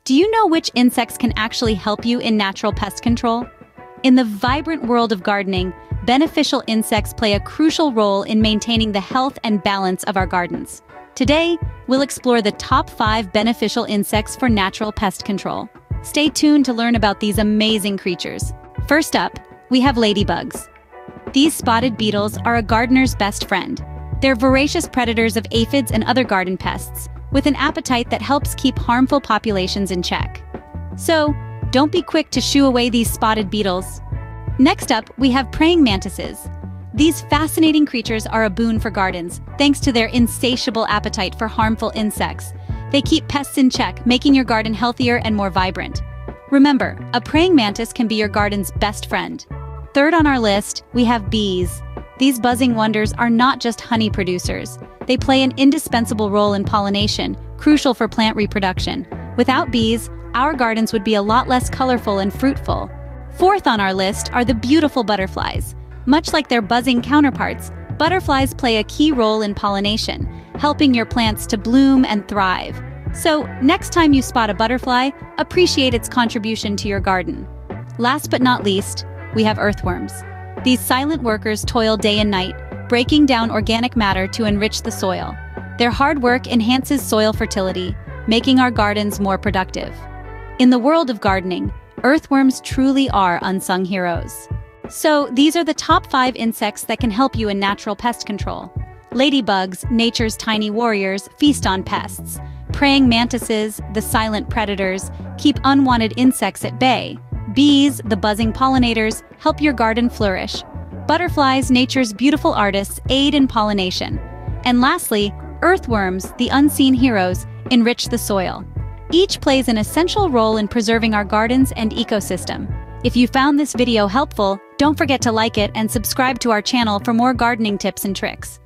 Do you know which insects can actually help you in natural pest control? In the vibrant world of gardening, beneficial insects play a crucial role in maintaining the health and balance of our gardens. Today, we'll explore the top 5 beneficial insects for natural pest control. Stay tuned to learn about these amazing creatures. First up, we have ladybugs. These spotted beetles are a gardener's best friend. They're voracious predators of aphids and other garden pests, with an appetite that helps keep harmful populations in check. So, don't be quick to shoo away these spotted beetles. Next up, we have praying mantises. These fascinating creatures are a boon for gardens, thanks to their insatiable appetite for harmful insects. They keep pests in check, making your garden healthier and more vibrant. Remember, a praying mantis can be your garden's best friend. Third on our list, we have bees. These buzzing wonders are not just honey producers. They play an indispensable role in pollination, crucial for plant reproduction. Without bees, our gardens would be a lot less colorful and fruitful. Fourth on our list are the beautiful butterflies. Much like their buzzing counterparts, butterflies play a key role in pollination, helping your plants to bloom and thrive. So, next time you spot a butterfly, appreciate its contribution to your garden. Last but not least, we have earthworms. These silent workers toil day and night, breaking down organic matter to enrich the soil. Their hard work enhances soil fertility, making our gardens more productive. In the world of gardening, earthworms truly are unsung heroes. So, these are the top 5 insects that can help you in natural pest control. Ladybugs, nature's tiny warriors, feast on pests. Praying mantises, the silent predators, keep unwanted insects at bay. Bees, the buzzing pollinators, help your garden flourish. Butterflies, nature's beautiful artists, aid in pollination. And lastly, earthworms, the unseen heroes, enrich the soil. Each plays an essential role in preserving our gardens and ecosystem. If you found this video helpful, don't forget to like it and subscribe to our channel for more gardening tips and tricks.